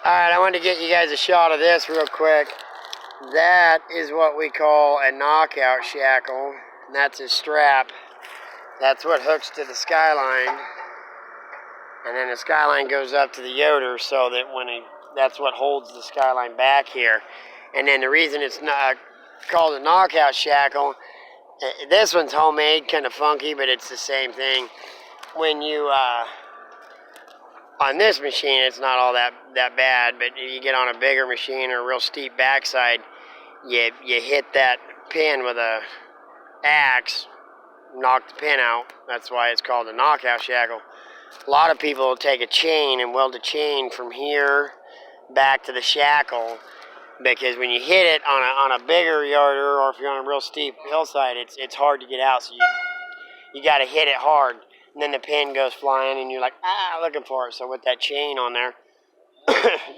Alright, I wanted to get you guys a shot of this real quick. That is what we call a knockout shackle. And that's a strap. That's what hooks to the Skyline. And then the Skyline goes up to the Yoder, so that that's what holds the Skyline back here. And then the reason it's not called a knockout shackle, this one's homemade, kind of funky, but it's the same thing. When you on this machine, it's not all that bad, but if you get on a bigger machine or a real steep backside, you hit that pin with a axe, knock the pin out. That's why it's called a knockout shackle. A lot of people will take a chain and weld a chain from here back to the shackle, because when you hit it on a bigger yarder, or if you're on a real steep hillside, it's hard to get out, so you got to hit it hard. And then the pin goes flying, and you're like, looking for it. So with that chain on there,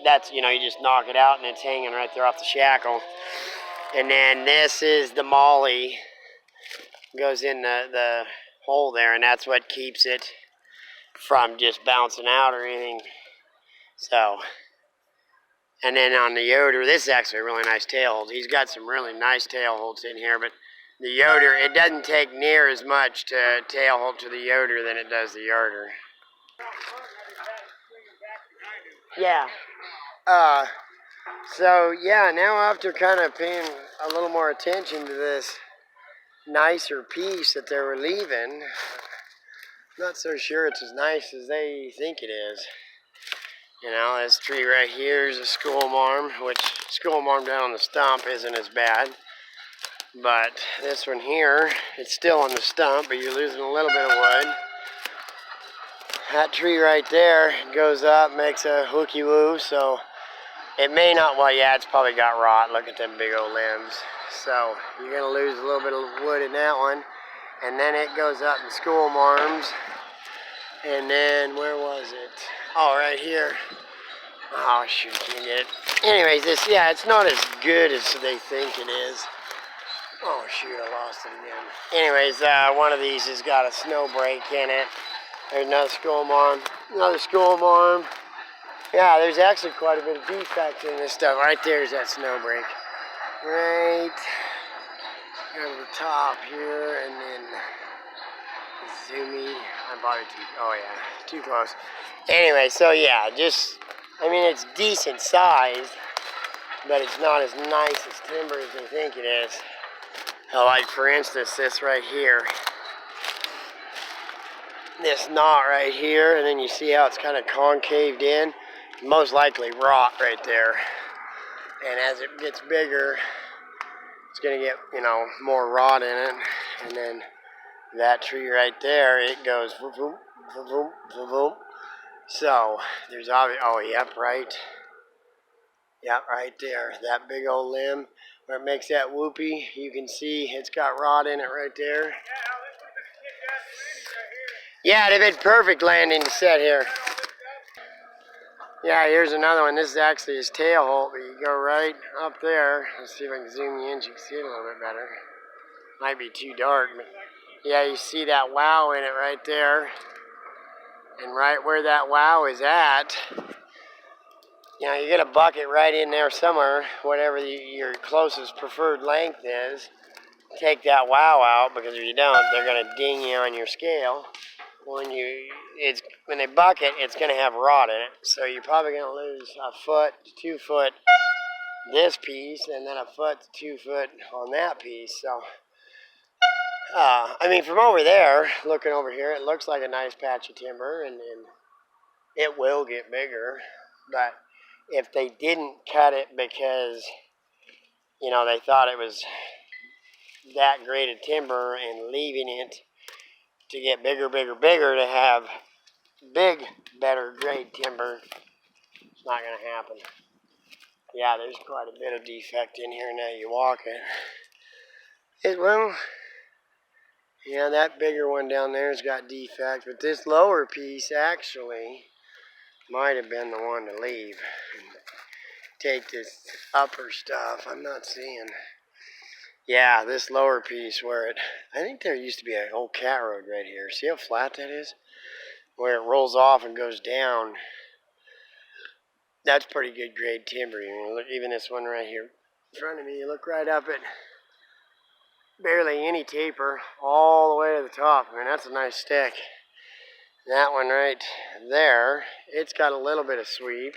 that's, you just knock it out, and it's hanging right there off the shackle. And then this is the molly. Goes in the hole there, and that's what keeps it from just bouncing out or anything. So, and then on the Yoder, this is actually a really nice tail hold. He's got some really nice tail holds in here, but the Yoder, it doesn't take near as much to tail hold to the Yoder than it does the Yoder. Yeah. So yeah, now after kind of paying a little more attention to this nicer piece that they were leaving, not so sure it's as nice as they think it is. This tree right here is a school marm, which school marm down on the stump isn't as bad. But this one here, it's still on the stump, but you're losing a little bit of wood. That tree right there goes up, makes a hooky woo, so it may not, well, yeah, it's probably got rot. Look at them big old limbs. So you're going to lose a little bit of wood in that one. And then it goes up in school marms. And then, where was it? Oh, right here. Oh, shoot, can't get it. Anyways, it's not as good as they think it is. Oh, shoot, I lost it again. Anyways, one of these has got a snow break in it. There's another school marm. Another school marm. Yeah, there's actually quite a bit of defect in this stuff. Right there's that snow break. Right down to the top here, and then zoomy. I'm probably too close. Anyway, so yeah, it's decent size, but it's not as nice as timber as they think it is. Like, for instance, this right here. This knot right here, and then you see how it's kind of concaved in. Most likely rot right there. And as it gets bigger, it's going to get, more rot in it. And then that tree right there, it goes boom, boom, boom, boom. So there's right there, that big old limb where it makes that whoopee. You can see it's got rot in it right there. Yeah, it'd have been perfect landing to set here. Yeah, here's another one. This is actually his tail hold, but you go right up there. Let's see if I can zoom you in so you can see it a little bit better. Might be too dark, but yeah, you see that wow in it right there. And right where that wow is at, you get a bucket right in there somewhere, whatever your closest preferred length is. Take that wow out, because if you don't, they're going to ding you on your scale. When they bucket, it's going to have rot in it. So you're probably going to lose a foot to 2 foot this piece, and then a foot to 2 foot on that piece. So, from over there, looking over here, it looks like a nice patch of timber, and it will get bigger. But if they didn't cut it because, they thought it was that great a timber and leaving it to get bigger, to have big, better grade timber, it's not going to happen. Yeah, there's quite a bit of defect in here now you walk it. Yeah, that bigger one down there's got defect, but this lower piece actually might have been the one to leave and take this upper stuff. I'm not seeing. Yeah, this lower piece I think there used to be an old cat road right here. See how flat that is? Where it rolls off and goes down. That's pretty good grade timber. You know, look, even this one right here in front of me, you look right up at barely any taper all the way to the top. I mean, that's a nice stick. That one right there, it's got a little bit of sweep.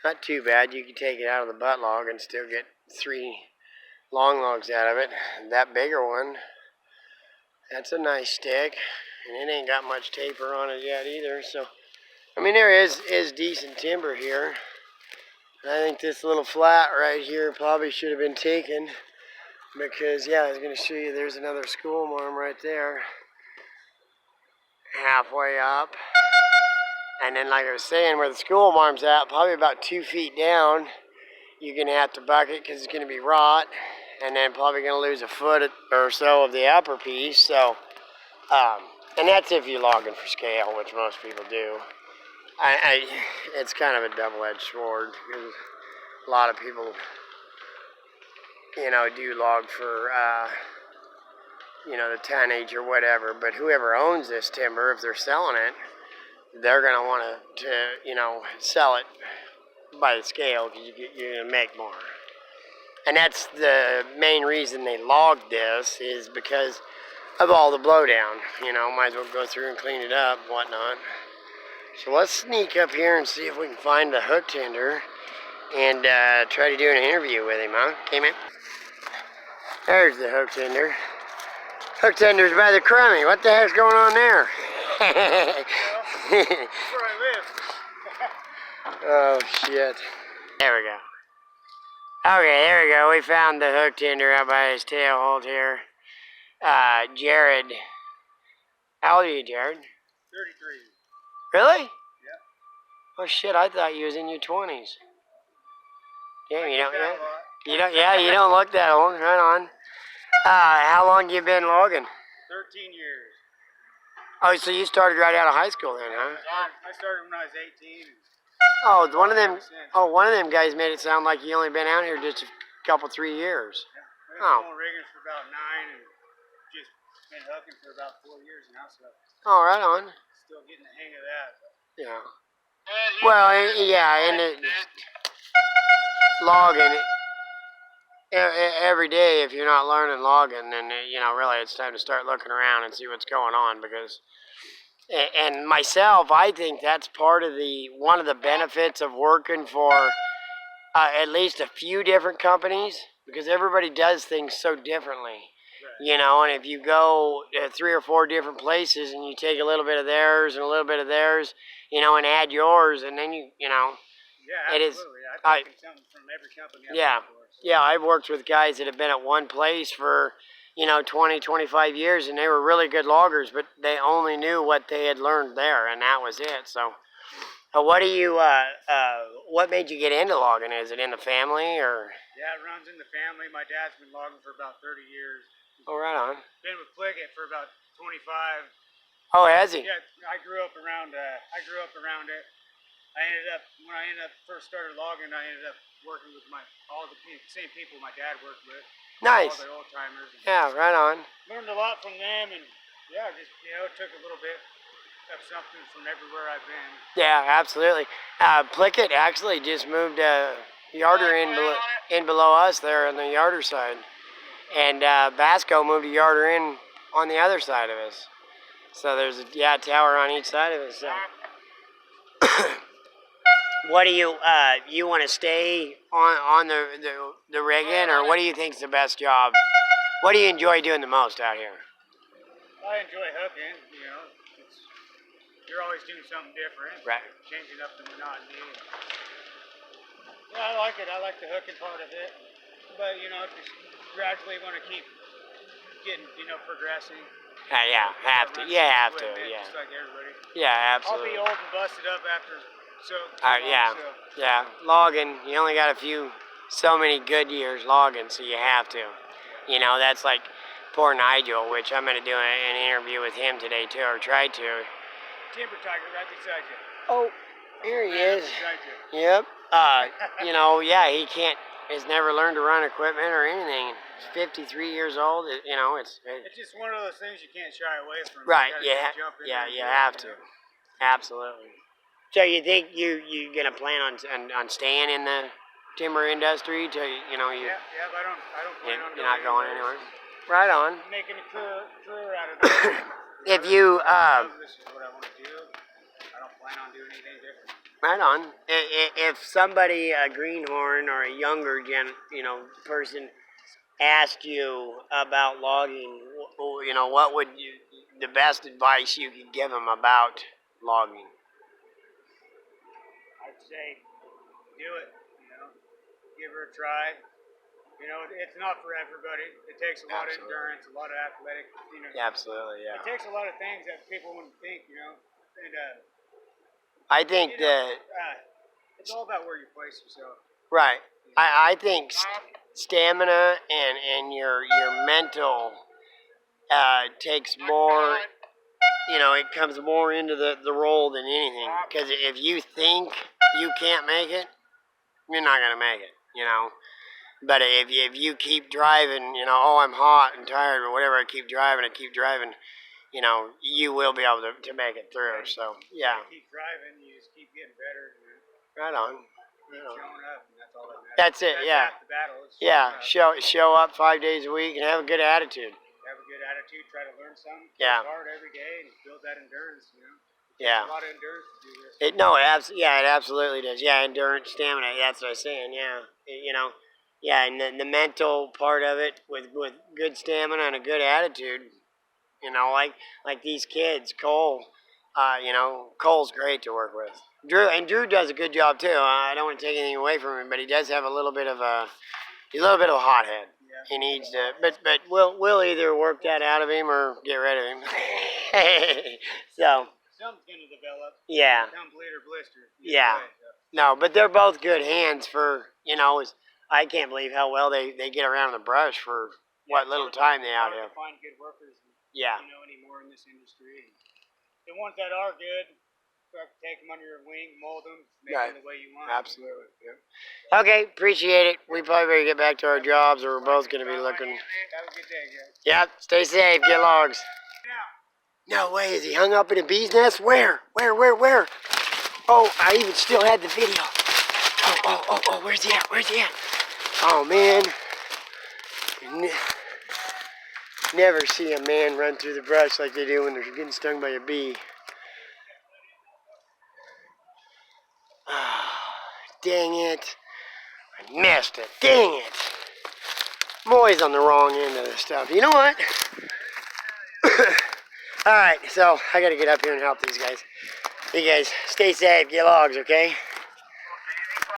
Not too bad. You can take it out of the butt log and still get 3 long logs out of it. That bigger one, that's a nice stick, and it ain't got much taper on it yet either. So, I mean, there is decent timber here. I think this little flat right here probably should have been taken because, yeah, I was going to show you there's another school marm right there, halfway up. And then, like I was saying, where the school marm's at, probably about 2 feet down, you're going to have to buck it because it's going to be rot, and then probably going to lose a foot or so of the upper piece. So, and that's if you're logging for scale, which most people do. It's kind of a double-edged sword because a lot of people, you know, do log for, you know, the tonnage or whatever. But whoever owns this timber, if they're selling it, they're going to want to, you know, sell it by the scale because you're going to make more. And that's the main reason they logged this, is because of all the blowdown. You know, might as well go through and clean it up and whatnot. So let's sneak up here and see if we can find the hook tender and try to do an interview with him, huh? Okay, man? There's the hook tender. Hook tender's by the crummy. What the heck's going on there? That's where I live. Oh, shit. There we go. Okay, there we go. We found the hook tender out by his tail hold here. Jared. How old are you, Jared? 33. Really? Yeah. Oh shit! I thought you was in your 20s. Damn, you don't. You don't look that old. Right on. How long you been logging? 13 years. Oh, so you started right out of high school then, huh? I started when I was 18. Oh, one of them guys made it sound like you only been out here just a couple, 3 years. Yeah. I've been rigging for about 9 and just been hooking for about 4 years now, so. Oh, right on. Still getting the hang of that. Yeah. Well, yeah, and logging every day. If you're not learning logging, then you know really it's time to start looking around and see what's going on. Because, and myself, I think that's part of one of the benefits of working for at least a few different companies, because everybody does things so differently. Right. You know, and if you go 3 or 4 different places and you take a little bit of theirs and a little bit of theirs, you know, and add yours, and then you know. Yeah, it absolutely. is. I think something from every company. Yeah, I've worked with guys that have been at one place for, you know, 20, 25 years, and they were really good loggers, but they only knew what they had learned there, and that was it. So, what made you get into logging? Is it in the family, or? Yeah, it runs in the family. My dad's been logging for about 30 years. Oh, right on. Been with Plickett for about 25. Oh, has he? Yeah, I grew up around it. When I first started logging, I ended up working with all the same people my dad worked with. Nice. All the old timers. Yeah, right on. Learned a lot from them, and yeah, just it took a little bit of something from everywhere I've been. Yeah, absolutely. Plickett actually just moved a yarder in below us there on the yarder side. And Basco moved a yarder in on the other side of us. So there's a tower on each side of us. So. What do you want to stay on the rigging, or what do you think's the best job? What do you enjoy doing the most out here? I enjoy hooking. You know, you're always doing something different. Right. Changing up the monotony. Yeah, I like it. I like the hooking part of it. But you know, just gradually want to keep getting, progressing. Yeah, have to. Yeah, have to. Yeah. Just like everybody. Yeah, absolutely. I'll be old and busted up after so. Yeah. Logging, you only got so many good years logging, so you have to. You know, that's like poor Nigel, which I'm going to do an interview with him today too, or try to. Timber Tiger right beside you. Oh, here he is. Yep. He's nenever learned to run equipment or anything. He's 53 years old. It's just one of those things you can't shy away from. Right. You have to. Absolutely. So you think you gonna plan on staying in the timber industry to you know you Yeah, I don't plan on you're not going anywhere. anywhere. Right on. Making a career out of it. If you This is what I want to do. I don't plan on doing anything different. right on. If somebody a greenhorn or a younger person asked you about logging, you know what would you the best advice you could give them about logging? I'd say do it. Give her a try. It's not for everybody. It takes a lot of endurance, a lot of athletic. Absolutely, yeah. It takes a lot of things that people wouldn't think. And I think that it's all about where you place yourself. right. I think stamina and your mental takes more. It comes more into the role than anything. Because if you think you can't make it, you're not gonna make it. But if you keep driving, oh, I'm hot and tired or whatever, I keep driving, you will be able to make it through. So yeah. You keep driving, you just keep getting better. Right on. Keep showing up, and that's all that matters. That's it. That's Yeah. half the battle. Show up 5 days a week and have a good attitude. Have a good attitude. Try to learn something. Yeah. Work hard every day and build that endurance. Yeah. A lot of endurance to do this. It absolutely does. Yeah, endurance, stamina. That's what I was saying. Yeah. Yeah, and the mental part of it with good stamina and a good attitude. Like these kids, Cole. Cole's great to work with. Drew does a good job too. I don't want to take anything away from him, but he does have a little bit of a hothead. Yeah. He needs to, but we'll either work that out of him or get rid of him. So Something's gonna develop. yeah, Become bleed or blister. Yeah. No, but they're both good hands for I can't believe how well they get around the brush for what little time they out Hard here. to find good workers. Yeah. Anymore in this industry. The ones that are good, take them under your wing, mold them, make them the way you want. Absolutely. Yeah. Okay, appreciate it. We probably better get back to our jobs, or we're both going to be looking. Have a good day, guys. Yep. Stay safe. Get logs. No way. Is he hung up in a bee's nest? Where? Oh, I even still had the video. Oh. Where's he at? Oh, man. Never see a man run through the brush like they do when they're getting stung by a bee. Oh, dang it. I missed it. Dang it. I'm always on the wrong end of this stuff. You know what? Alright, so I gotta get up here and help these guys. You guys, stay safe, get logs, okay?